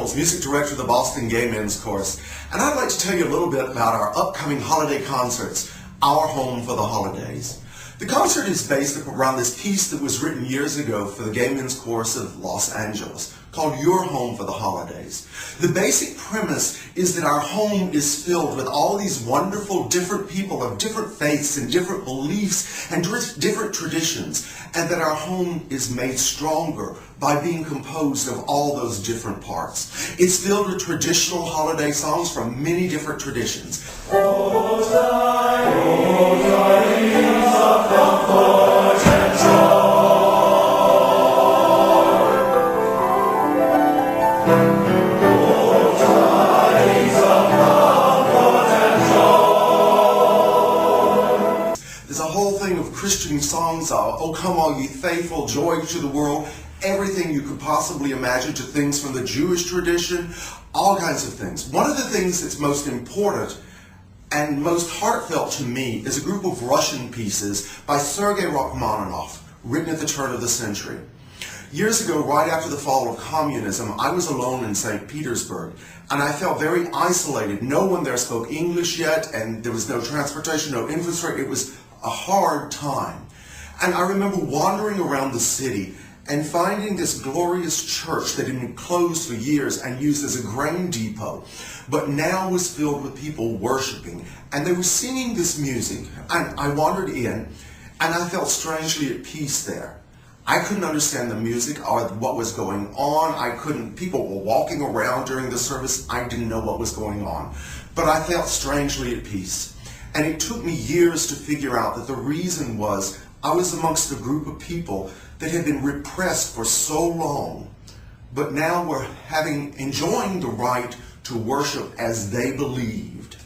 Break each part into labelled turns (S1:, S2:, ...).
S1: Reynolds, music director of the Boston Gay Men's Chorus, and I'd like to tell you a little bit about our upcoming holiday concerts, Our Home for the Holidays. The concert is based around this piece that was written years ago for the Gay Men's Chorus of Los Angeles, called Your Home for the Holidays. The basic premise is that our home is filled with all these wonderful different people of different faiths and different beliefs and different traditions, and that our home is made stronger by being composed of all those different parts. It's filled with traditional holiday songs from many different traditions. There's a whole thing of Christian songs, Oh Come All Ye Faithful, Joy to the World, everything you could possibly imagine, to things from the Jewish tradition, all kinds of things. One of the things that's most important and most heartfelt to me is a group of Russian pieces by Sergei Rachmaninoff, written at the turn of the century. Years ago, right after the fall of communism, I was alone in St. Petersburg, and I felt very isolated. No one there spoke English yet, and there was no transportation, no infrastructure. It was a hard time. And I remember wandering around the city and finding this glorious church that had been closed for years and used as a grain depot, but now was filled with people worshiping. And they were singing this music, and I wandered in, and I felt strangely at peace there. I couldn't understand the music or what was going on. People were walking around during the service. I didn't know what was going on. But I felt strangely at peace. And it took me years to figure out that the reason was I was amongst a group of people that had been repressed for so long, but now were enjoying the right to worship as they believed.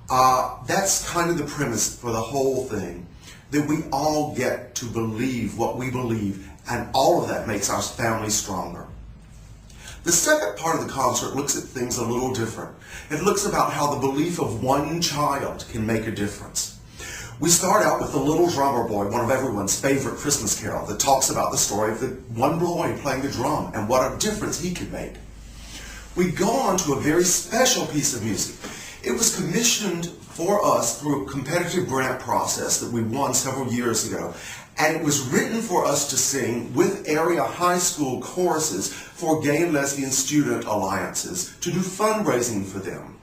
S1: That's kind of the premise for the whole thing, that we all get to believe what we believe, and all of that makes our family stronger. The second part of the concert looks at things a little different. It looks about how the belief of one child can make a difference. We start out with The Little Drummer Boy, one of everyone's favorite Christmas carol, that talks about the story of the one boy playing the drum and what a difference he could make. We go on to a very special piece of music. It was commissioned for us through a competitive grant process that we won several years ago, and it was written for us to sing with area high school choruses for gay and lesbian student alliances to do fundraising for them.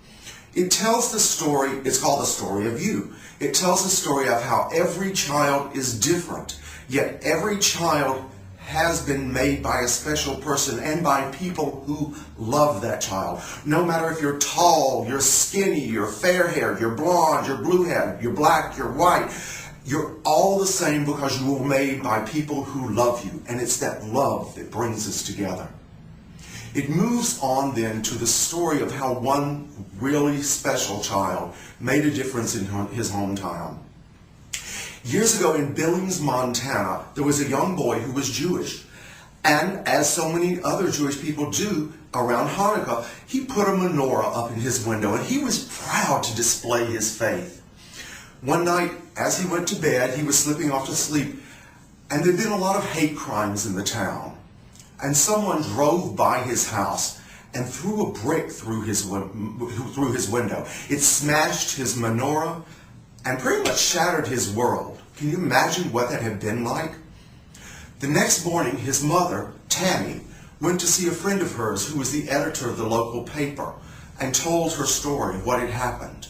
S1: It tells the story, it's called The Story of You. It tells the story of how every child is different, yet every child has been made by a special person and by people who love that child. No matter if you're tall, you're skinny, you're fair-haired, you're blonde, you're blue-haired, you're black, you're white, you're all the same because you were made by people who love you. And it's that love that brings us together. It moves on then to the story of how one really special child made a difference in his hometown. Years ago in Billings, Montana, there was a young boy who was Jewish. And as so many other Jewish people do around Hanukkah, he put a menorah up in his window, and he was proud to display his faith. One night, as he went to bed, he was slipping off to sleep, and there'd been a lot of hate crimes in the town. And someone drove by his house and threw a brick through his window. It smashed his menorah and pretty much shattered his world. Can you imagine what that had been like? The next morning, his mother, Tammy, went to see a friend of hers who was the editor of the local paper and told her story of what had happened.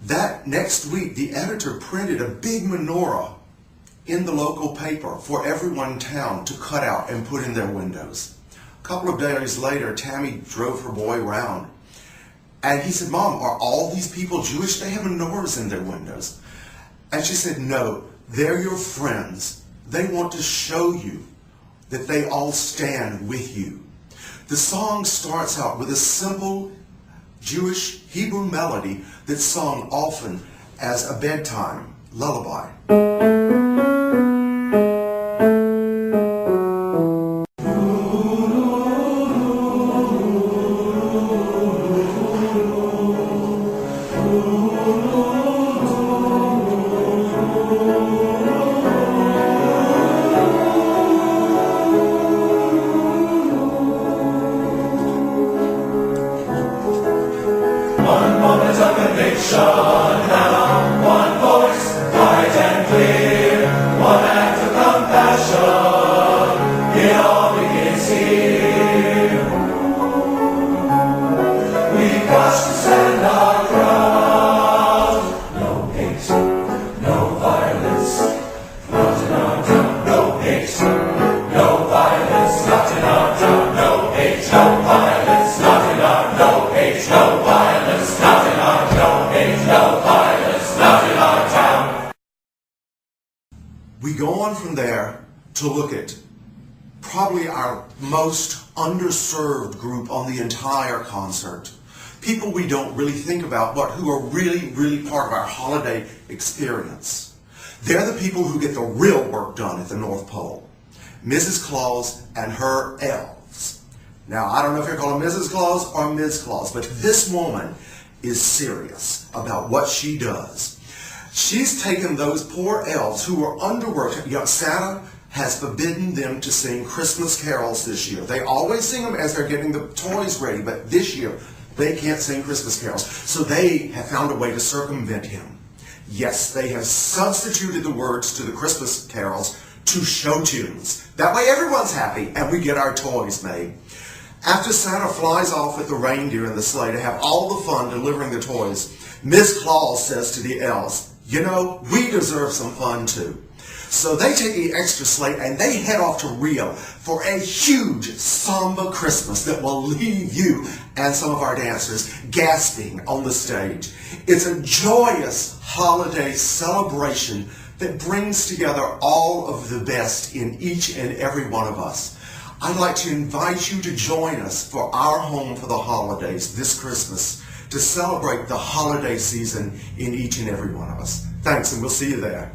S1: That next week, the editor printed a big menorah in the local paper for everyone in town to cut out and put in their windows. A couple of days later, Tammy drove her boy around, and he said, "Mom, are all these people Jewish? They have menorahs in their windows." And she said, "No, they're your friends. They want to show you that they all stand with you." The song starts out with a simple Jewish Hebrew melody that's sung often as a bedtime lullaby.
S2: One moment of conviction, now one voice, bright and clear. One act of compassion, it all begins here. We've got to stand our ground. No hate, no violence, not in our town. No hate, no violence, not in our town. No hate, no violence, not in our. No hate, no violence, not in our. No hate, no violence, not in our town.
S1: We go on from there to look at probably our most underserved group on the entire concert. People we don't really think about, but who are really, really part of our holiday experience. They're the people who get the real work done at the North Pole. Mrs. Claus and her elves. Now, I don't know if you're calling Mrs. Claus or Ms. Claus, but this woman is serious about what she does. She's taken those poor elves who were underworked. You know, Santa has forbidden them to sing Christmas carols this year. They always sing them as they're getting the toys ready, but this year they can't sing Christmas carols. So they have found a way to circumvent him. Yes, they have substituted the words to the Christmas carols to show tunes. That way everyone's happy and we get our toys made. After Santa flies off with the reindeer and the sleigh to have all the fun delivering the toys, Miss Claus says to the elves, you know, we deserve some fun too. So they take the extra sleigh and they head off to Rio for a huge samba Christmas that will leave you and some of our dancers gasping on the stage. It's a joyous holiday celebration that brings together all of the best in each and every one of us. I'd like to invite you to join us for our Home for the Holidays this Christmas to celebrate the holiday season in each and every one of us. Thanks, and we'll see you there.